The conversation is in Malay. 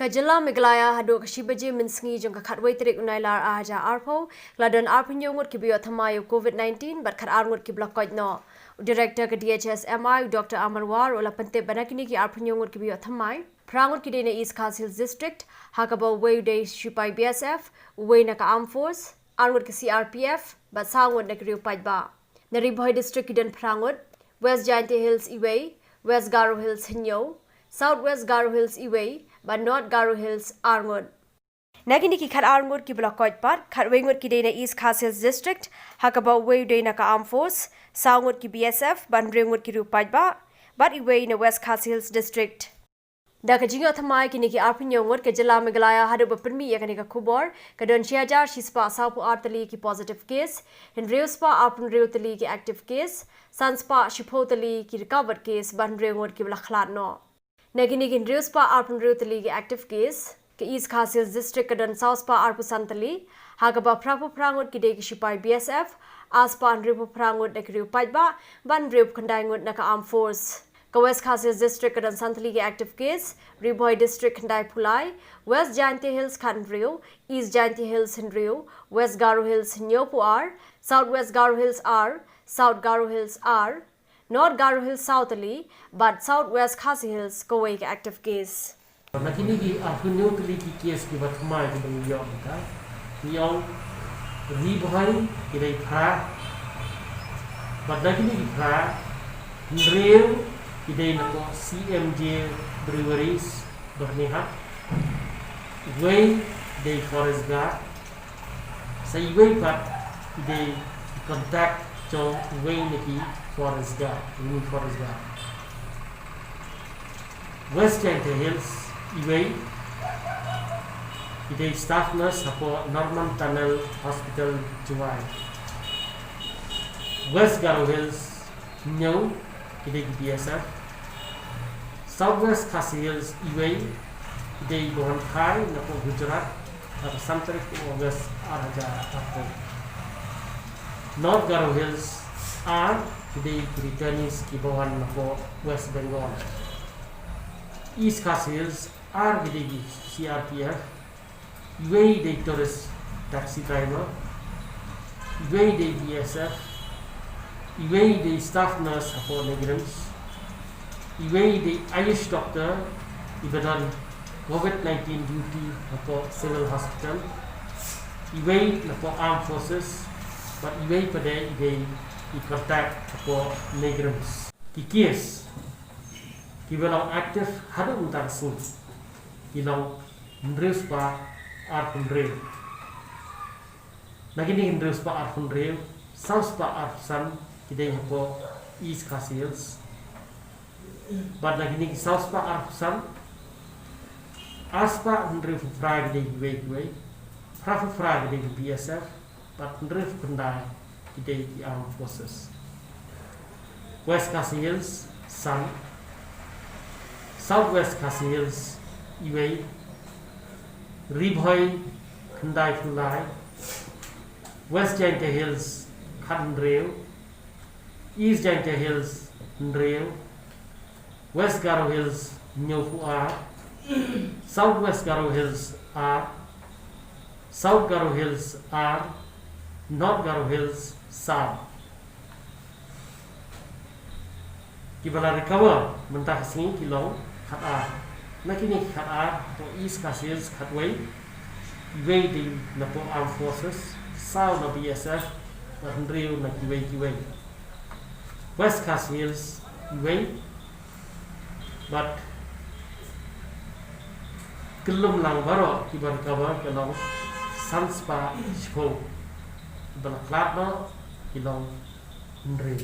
Kajala Meglaya Hado Kashibaji Minsngi Junga Katway Trik Unailar Aja Arpo, Gladon Arpinyogut Kibio Thamayo COVID-19, but Kat Armut Kiblakoid no. Director ka DHS MI Dr. Amarwar Ola Pante Banakini ki Arpinyogut Kibio Thamai, Prangut Kidene East Castle District, Hakabo Way Day Shupai BSF, Way Naka Armed Force, Armut ka CRPF, but Sangut Nakriu Paidba. Nariboy District Kidan Prangut, West Giant Hills Iway, West Garo Hills Hinyo, Southwest Garo Hills Iway, but North Garo Hills Armut. Nagini ki khat Armut ki blockot pat, khat Wingut ki dena East Castles District, Hakaba Way dena ka Armed Force, Sangut ki BSF, but Ringut ki Rupajba, but Iway in the West Castles District. Da kajinga thamai ki niki Arpinyongut ke Jala Meglaya hadu bapirmi yakani ka kubor, kadon Shiajar Shispa Saupu Artali ki positive case, Hinreuspa Arpun Reutali ki active case, Sanspa Shipotali ki recovered case, but Ringut ki blaklat no. Nagini ki Hinreuspa Arpun Reutali ki active case, ke East Castles District kadon Southpa Arpu Santali, Hagaba Prapu Prangut ki deki Shipai BSF, Aspa Ripu Prangut nekriu Pajba, Ban Rip Kandangut naka Armed Force. West Castles District kadang Santali ki active case, Riboy District Kandai Pulai, West Giant Hills Khandriu, East Giant Hills Hinriu, West Garo Hills Hinyopu R, Southwest Garo Hills R, South Garo Hills R, North Garo Hills Southali, but Southwest Khasi Hills Kowai ki active case. Nakini ki Arpunyo kali ki case ki batmai ki bang yong ka, yong Riboy ki dai phra, but nakini ki phra, Hinriu Idei nako CMJ Breweries bernihat Way Day Forest Guard sa Way pat idei contact cho Way naki Forest Guard ini Forest Guard West Giant Hills Way idei staff nurse apo Norman Tunnel Hospital Juwai West Garo Hills New idei BSF Southwest Khasi Hills Iway idei Bohan Khai napo Gujarat atau Samtarik August Araja Apo North Garo Hills R idei Britanis ki Bohan napo West Bengal East Khasi Hills R idei CRPF Iway idei tourist taxi driver Iway idei BSF Iway idei staff nurse apo migrants Iway the Irish doctor, Ibadan COVID-19 duty for civil hospital. Iway for armed forces, but Iway pada Iway contact for migrants. The case, Kibalang active hadu untar sun, Kilang Hinreus pa Arpun Reu. Nagini Hinreus pa Arpun Reu, South pa Arpsan, Kideng for East Castles. But lagi ni South pa Arpsan, Aspa Hinreus frag di Way, Prafu frag di BSF, but Hinreus Kandai di Armed Forces. West Khasi Hills, Sun, Southwest Khasi Hills, Iway, Riboy Kandai Pulai, West Giant Hills, Khandriu, East Giant Hills, Hinriu, West Garo Hills, Nyofu R, Southwest Garo Hills R, South Garo Hills R, North Garo Hills South. Kibala recover mentah sini kilong khat R. Nakini khat R to East Khasi Hills khat Way, Way di napo Armed Forces, South na BSF, Hinriu na Kiway. West Khasi Hills Way. But kelum lang baro kibar kabar kelong sans pa ispo balaklat no kilong Hinriu.